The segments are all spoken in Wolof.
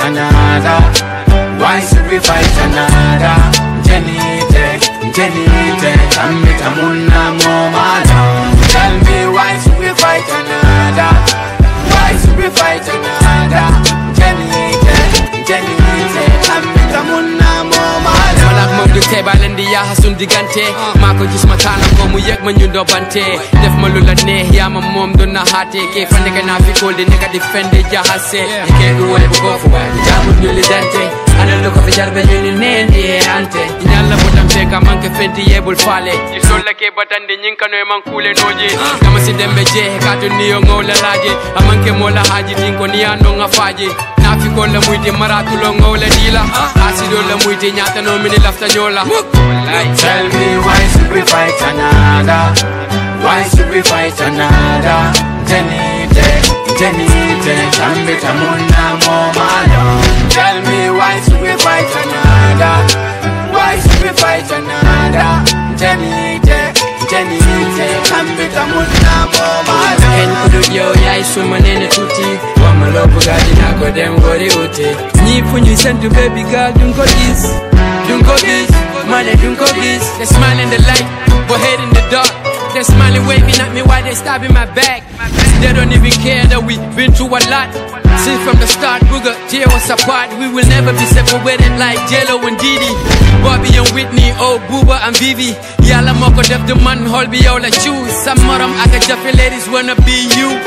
another? Why should we fight another? Jenny, Tamuna Momala. Tell me why should we fight another? Why should we fight another? Jenny, Tamuna Momala. Malak mom du tebal ndi ya hasun digante mako gis ma tala ko mu yek ma ñu dobante def ma lu la neex ya ma mom do na hate ke fande ka na fi ko de neka defende jahase e ke du way go fu way jamu ñu li dante ana lu ko fi jarbe ñu nendi ante ñalla mo tam fe ka manke fenti yebul fale sol la ke batande ñing ka noy man kule noje kama si dembe je ka to niyo ngola laje amanke mo la haji din ko niya no nga faje na fi ko la muy di maratu lo ngola dila asido la muy di nyata no mini lafta nyola. Tell me why should we fight another? Why should we fight another? Jenny, Tambi Tamuna Momala. Tell me why should we fight another? Why should we fight another? Jenny, Tambi Tamuna Momala. En kudu yo ya isu manene tuti wama lopu gadi na go dem gori uti ni punju send to baby girl don't go this money don't go this. They smile in the light but head in the dark. They smiling waving at me while they stabbing my back. They don't even care that we've been through a lot. Since from the start, Booger, tear us apart. We will never be separated like Jello and Didi, Bobby and Whitney, oh Booba and Vivi. Yalla moko def the man hold be all I choose. Some of them I can just ladies wanna be you.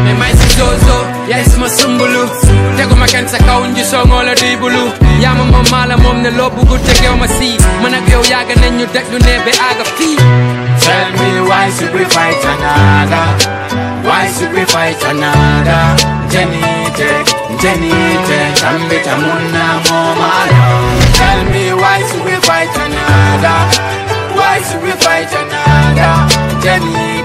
Me mai si zozo, ya isma sumbulu. Tego makansa kaunji song all a dibulu. Ya mama mala mom ne lobu good take on my seat. Mana go yaga nenyu dek du nebe aga fi. Tell me why should we fight another? Why should we fight another? Jenny, Tambi Tamuna Momala. Tell me why should we fight another? Why should we fight another? Jenny,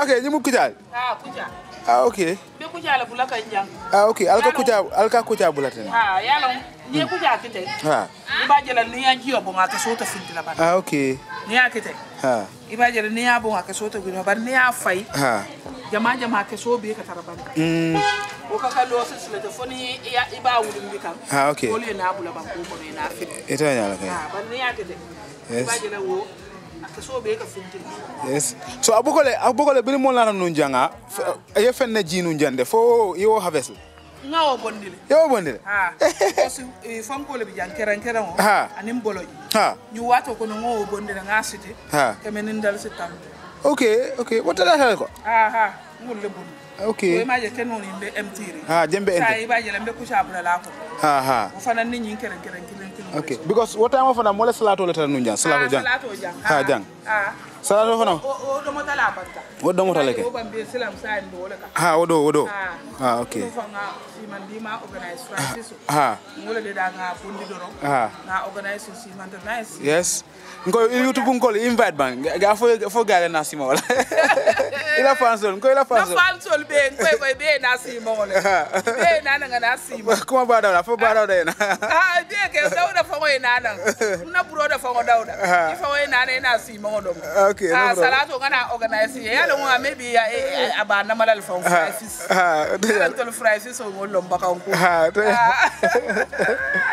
Okay, you mukujal. Kuja. Okay. Be kuja la bulaka njang. Okay, alka kuja bulatan. Yalo, ni kuja kite. Iba jela ni ya jiyo bonga ka sota finti la ban. Okay. Ni ya kite. Iba jela ni ya bonga ka sota gino ban ni ya fai. Jama ka so be ka taraban. O ka kalo sile telefoni ya iba wulum bi kan. Okay. Ko le na bula ban ko na fit. Ita nyala kai. Ban ni ya kite. Iba jela wo yes. So abukole bini mo lana nunjanga ye fenne jinu njande fo yo harvest. Ngawo bondile. Yo bondile. Parce fanko le bijan keran o anim boloy. Ñu wato ko no ngawo bondile ngasite. Kemen ndal sitam. Okay. What did I tell you? Ngul le bon. Okay. We maje kenon inde emtiri. Jembe ente. Sai baje lembe kushabula la ko. O fana nit ñi keran. Okay, because what time of na mole salato letter nunja salato jang. Salato jang. Salato fana. O do mota la banta. O do mota leke. O bambe selam sa ndo le ka. Odo. Okay. O fanga si mandima organize Francis. Ngole de da nga bondi doro. Na organize si Monetize. Yes. Ngo YouTube ngol invite bang. Ga fo gale na sima wala. Ila fansol, ko ila fansol. Na fansol be ko be na sima wala. Be na nga na sima. Kuma ba da fo bara da na dia ke dauda fa ko ina nan na broda fa ko dauda fa ko ina ina si mo do okay salatu ngana organize ya lo maybe aba na malal fa fries to fries so mo lo mbaka ko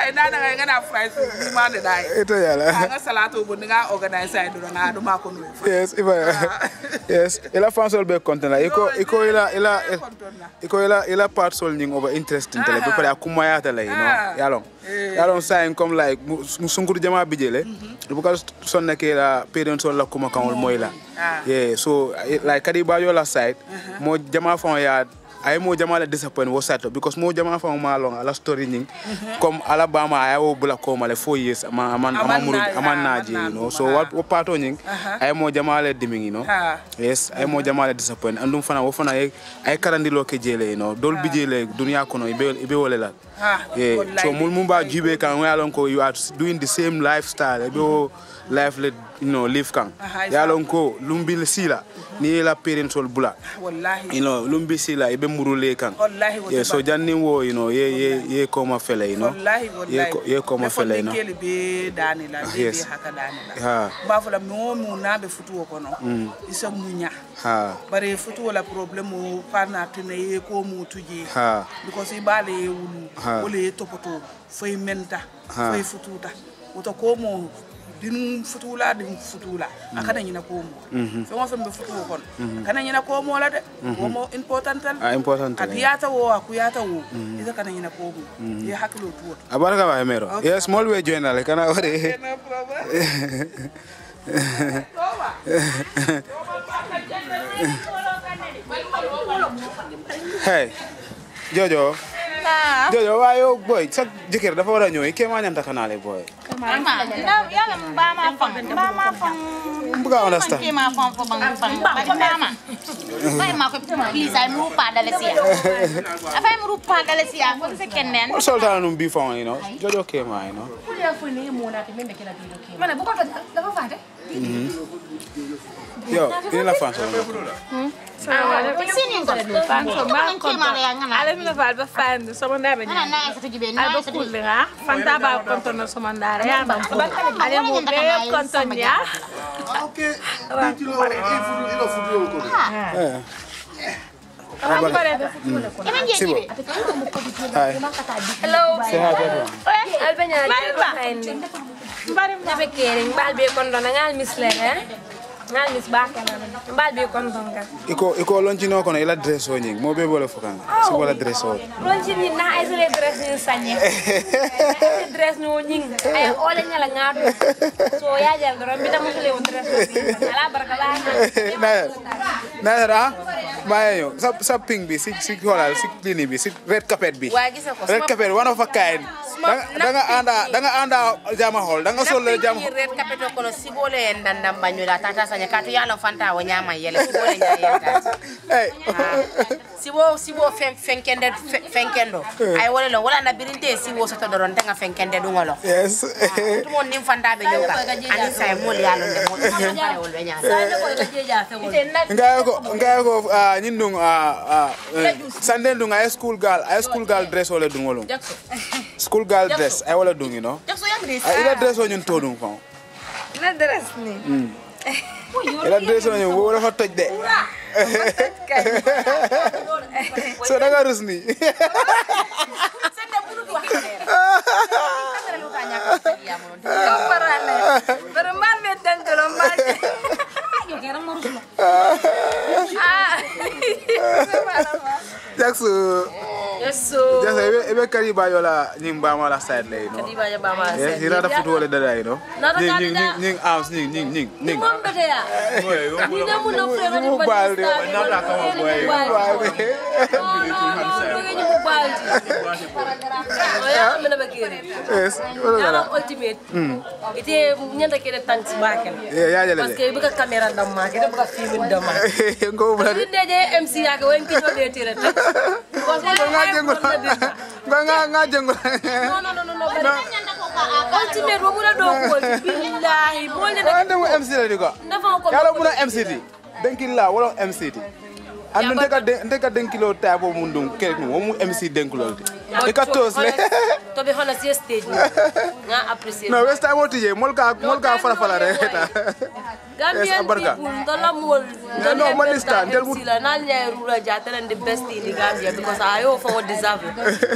ina na ngana fries ni ma ne dai ito yala nga salatu bu nga organize ay do na do ma ko no yes yes ila fansol be content ila part sol ning over interesting tele be pare akuma ya tele yalong sign comme like sungur jama bijele because sonne ke la parents la kuma kan moy la yeah so like Kaddy bajo la side mo jama fon ya ay mo jama la disappoint wo sato because mo jama fon ma long ala story ning comme Alabama ay wo bula ko male 4 years aman naji so what pato ning ay mo jama la diming yes ay mo jama la disappoint andum fana wo fana ay karandilo ke jele dol bijele dunya kono ibe wole la yeah so mulmumba jibe kan yalon ko you are doing the same lifestyle life let live kan yalon ko lumbil sila ni la parents ol bula wallahi lumbi sila ibe murule kan yeah so janni wo ye ko ma fele wallahi ye ko ma fele kele be dani la be haka dani la ba fala mo na be futu ko no isa munya bare futu la problème parna tene ye ko mu tuji because ibale wulu wole topoto fay menta fay fututa uto ko mo din futula akana nyina ko mo so mo fembe futu ko akana nyina ko mo la de ko mo important atiyata wo akuyata wo ida kana nyina ko mo ye hakilo tuwo abaraka ba mero yes small way journal kana ore hey Jojo Jojo wayo boy sak jikir dafa wara ñoy ke ma ñanta kanale boy yalla mbama fam mbuga understand ma fam fo bang mbama bay ma ko please ay mu pa dalesia afay mu pa dalesia ko se kenen solta num bi fon Jojo ke ma ko ya fu ni mo na te membe kala bi do ke mana bu ko dafa faate yo ini la fan so sini ko fan so ma ko ala mi na fal ba fan so mo ndara ni na ko jibe na ko kullinga fanta ba konton no so man ndara ya ba ko ale mo be konton ya okay ilo fudu ko hello albanya mbari na be kering bal be konton ngal mislere ngal mis bakana mbal be konton ka iko lonchino kono ila dress o nying mo be bole fukanga so wala dress o lonchini na ay sele dress ni sanye dress no nying ay ole nyala ngado so ya jal do mi tam sele dress ala baraka na ra mayo sa ping bi si holal si clini bi si red carpet bi red carpet one of a kind danga anda jama hol danga sol jama red carpet ko no sibole en dandam banyula tata sanya katu yalo fanta wo nyama yele sibole nyayeta hey sibo fenkendo ay wala na birinte sibo soto doron tanga fenkende dungolo yes to mon nim fanta be nyoka ani say mol yalo de mo pare wol be nyaa ngayo ko nyindung sanden dung high school girl dress wala dungolo school girl dress ay wala dung ila dress o ñun todum fa ila dress ni ila dress o ñun wo dafa toj de so daga rusni sende bulu do akere lu tanya ko ya mo ko parale pero mal me tangelo mal yo kera mo ruslo Jaksu yeso ebe Kaddy bajo la ning ba ma la side lay Kaddy bajo ba ma side hira da futu wala dada ning arms ning mom bete ya ni na mu no fere ni balde na la ka mo boy ya me na bakere yes ya ultimate ite nyanda kede tanks bakel ya jale parce que buka camera dam ma kede buka film dam ma ngo bla ni deje MC ya ko wen kito de tire ta ko nga jengo no ultimate mo muna do ko billahi mo ne ande mo MC la diko yalla muna MC di denkilla wala MC di andu ndeka denkilo tabo mundum kek mo mu MC denkilo di e ka tos le to be honest stage nga appreciate no west time otije molka fala reta Gambian people ndola mol no malista ndel mu sila na nyaru la jatala the best in the Gambia because I offer what deserve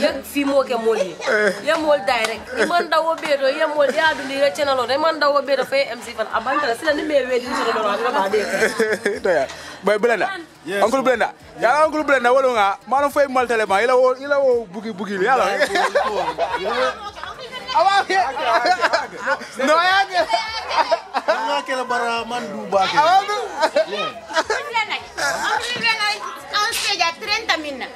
ye fimo ke moli ye mol direct imanda wo bedo ye mol ya du ni channel on imanda wo bedo fe MC fan abanta sila ni me wedi so do nga ba de to ya boy Blenda Uncle Blenda ya Uncle Blenda wolo nga manu fay mal telema ila wo bugi yalla awake no yake nga kela bara man du ba ke on stage at 30 minna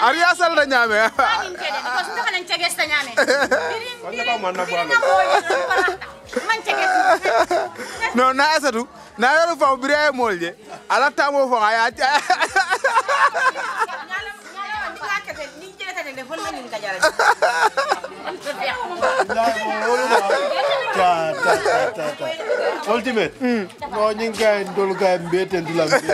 Aria sal da nyame because to kanan chagesta nyame man chagesta no na asatu na yoro fa bire molje ala tamo fa aya Ultimate. No nyinga ndol ga mbete ndula mbete.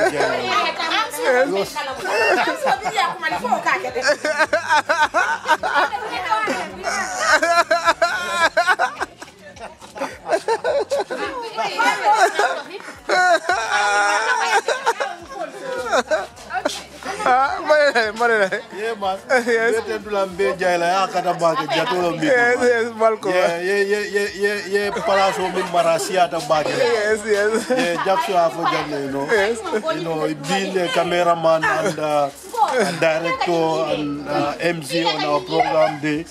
Yeah, man. Mbete ndula mbete la yakata bake jatolo mbi. Yes, Malco. Yeah, palaso mi marasia ta bake. Yes. Yeah, Jackson afo jamne, you know. Yes. You know, being a cameraman and director and MC on our program day.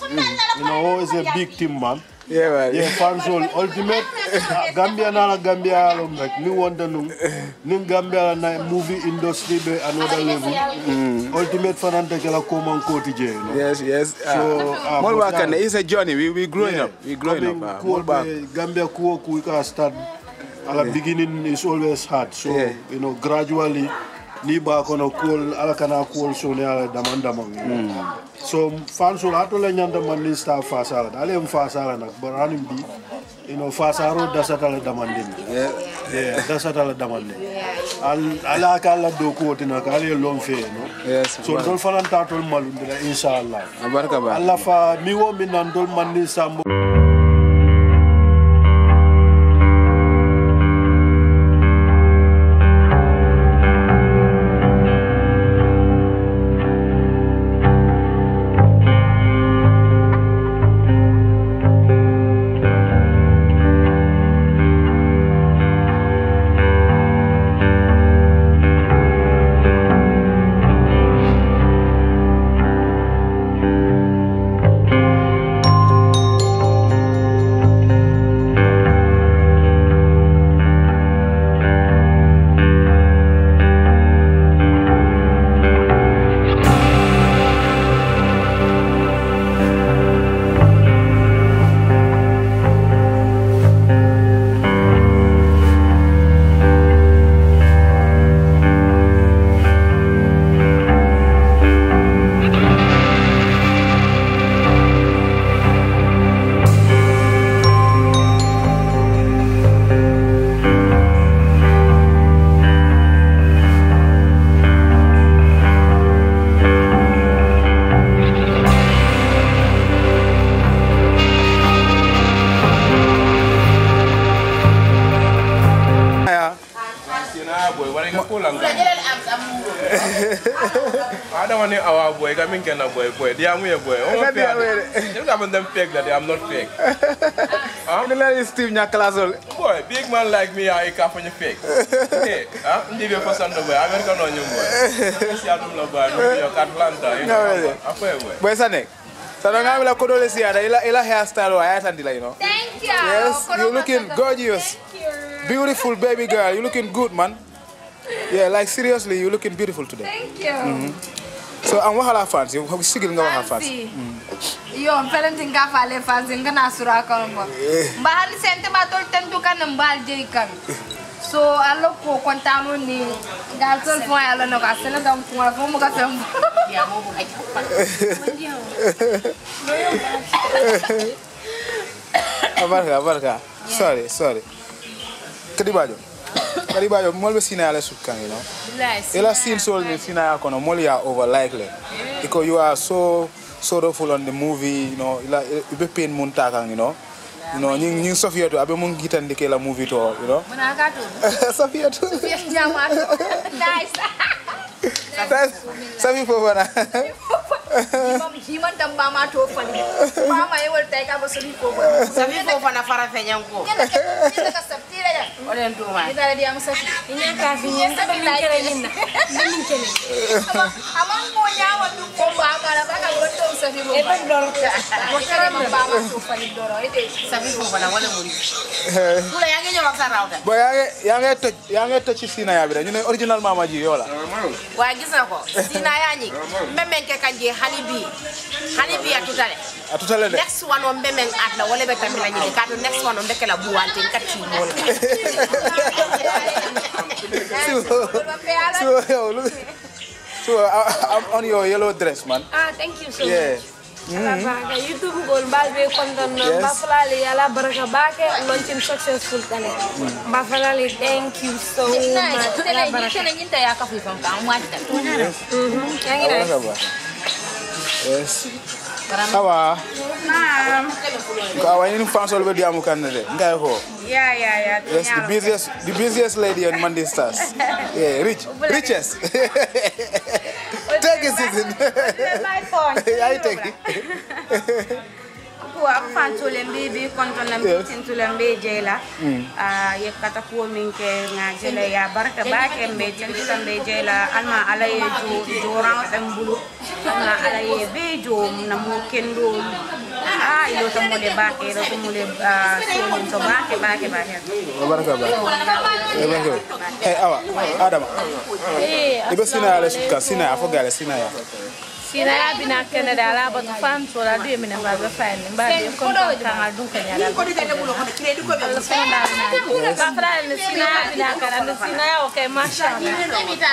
You know, always a big team, man. Yeah, man. Yeah, fans all ultimate. Gambia na Gambia alum like me wonder no. Gambia na movie industry be another level. Ultimate fananta kala common kotije, you know. Yes. So more back and it's a journey. We growing up. We growing up. More back. Gambia ku ka start at the beginning is always hard. So you know gradually ni ba kono cool ala kana cool so ne ala damandamang. So fans will atola nyanda man staff fasala. Ale fasala nak baranim bi you know fasaro dasatala damandin. Yeah, dasatala damandin. Ala kala do ko tina kala lom fe no. Yes. So dol fanan tatol malundira inshallah. Baraka ba. Allah fa mi wo min nan dol man ni sambo. I don't want to our boy, I mean, can a boy, they are me boy. You haven't them fake that I'm not fake. Steve Nyakalazo. Boy, big man like me, I can't find you fake. Hey, I'm the first on the way. I'm going on you, boy. See, I don't know about Atlanta. Boy, Sanek. So don't have a Kodolesi, ila hairstyle or you know. Thank you. Yes, you're looking gorgeous. Beautiful baby girl. You're looking good, man. Yeah, like seriously, you're looking beautiful today. Thank you. So, and what are fans? You have sigil nga fans. Yo, parenting ka fale fans nga nasura ka mo. Bahal sente batol tentu kan mbal jey kan. So, alo ko kontano ni galtol fo alo no ka sene dam fo mo ka fem. Ya mo ay pa. Abarka. Sorry. Kaddy bajo molbe SINAYA sukkan, you know. Ela scene soul ni SINAYA kono mol ya over likely because you are so sorrowful on the movie, you know, like it be pain muntakang, you know. You know, you Sophia to abe mun gitan de kela movie to, you know. Sophia to. Nice. Sabi po ba na? Himan tamba ma to fani. Mama e wol tay ka ba sabi po ba. Sabi po fa na fara fenyang ko. Ina ka sabtira ya. Oren tuma. Ina dia masafi. Ina ka finya sa ba kere ninna. Min kele. Amang mo nya wa du ko ba ka ba ka go to sabi mo. E ba doro ka. Mo kere ma ba ma to fani doro e de sabi po fa na wala muri. Kula yange nyawa sa rawda. Boy yange to ci SINAYA bi ñu ne original mama ji yola. Wa gis na ko SINAYA ni memmen ke kanje halibi atutale de next one on memmen at la wala be tamila ni ka to next one on be kala buwante katti mol so I'm on your yellow dress, man. Thank you so much. YouTube gol balbe kondon bafalali ala baraka bake launching successful kane bafalali thank you so much ala baraka nyinta ya ka fifan ka mwata yes sawa kawa ni fans all be diamu kanade ngay ho yeah yes the busiest lady on Manding stars yeah richest take it season my phone I take it ko ak fan to lembe bi konton lambe tin to lembe jela ye kata ko min ke nga jela ya barka ba ke mbe tin to lembe jela alma alaye jo ran tambulu na alaye be jo na mo kendo ilo to mo de ba ke ro to mo le so ba ke barka ba hey awa adama ibe SINAYA afo gale SINAYA SINAYA bina Canada la ba fan so la de mina ba fan ba de ko kan adun kan ya ko de bulo ko kredi ko be ba fra le SINAYA bina Canada SINAYA okay masha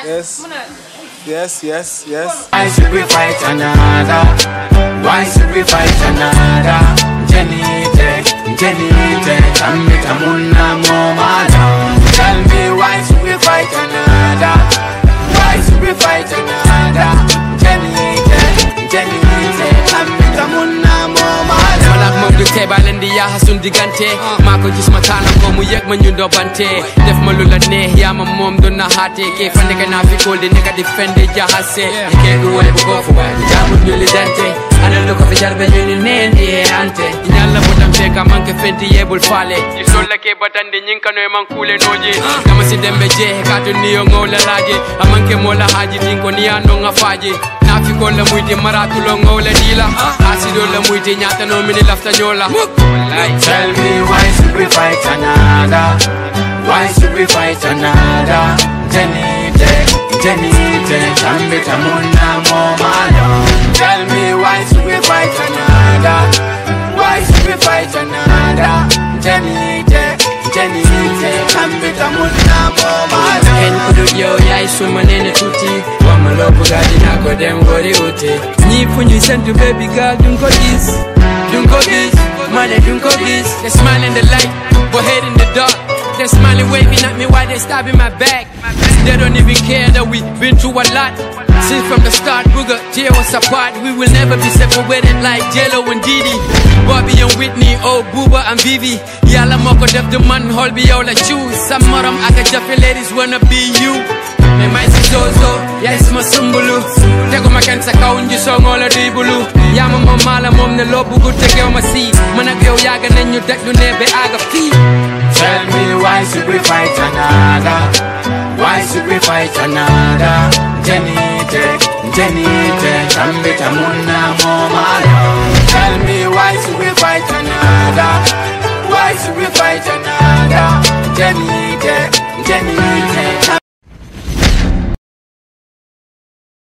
yes Why should we fight another? Why should we fight another? Jenny, I'm with a muna mama. Tell me why should we fight another? Why should we fight another? Jenny, I'm with a muna mama. Malak mom du tebal ndi ya hasun digante mako gis ma tana ko mu yek ma ñu dobante def ma lu la neex ya ma mom do na hate ke fande ka na fi ko de ne ka defende jahase ke du wone bu ko fu ba jamu ñu li dante ana lu ko fi jarbe ñu nendi ante ñalla mo tam te ka manke fenti yebul fale ci sol la ke batande ñin kanoy man kule noje dama si dembe je ka to niyo ngola laje amanke mo la haji tin ko niya no nga faje nafi ko la muy di maratu lo ngola dila asido la muy di ñata no mini lafta ñola tell me why should we fight another? Why should we fight another? Jenny, I'm with a muna mama. Tell me why should we fight another? Why should we fight another? Jenny, I'm with a muna mama. En kudu yo ya isuma nene tuti Wama lopo gadi na ko dem gori uti Ni funyu sentu baby girl dunko this Money dunko this They smile in the light, but head in the dark They smiling waving at me while they stabbing my back They don't even care that we've been through a lot Since from the start, Booger, tear us apart We will never be separated like Jello and Didi Bobby and Whitney, oh Booba and Vivi Yalla moko def the man hold be all like shoes Some moram aka jaffe ladies wanna be you Me mai si zozo, ya isma sumbulu Tego makansa kaunji songola dibulu Yama mamala mom ne lo bugu tege o masi Mana gyo yaga nenyu dek du nebe aga fi Tell me why should we fight another? Why should we fight another? Jenny, I'm with a muna mama. Tell me why should we fight another? Why should we fight another? Jenny,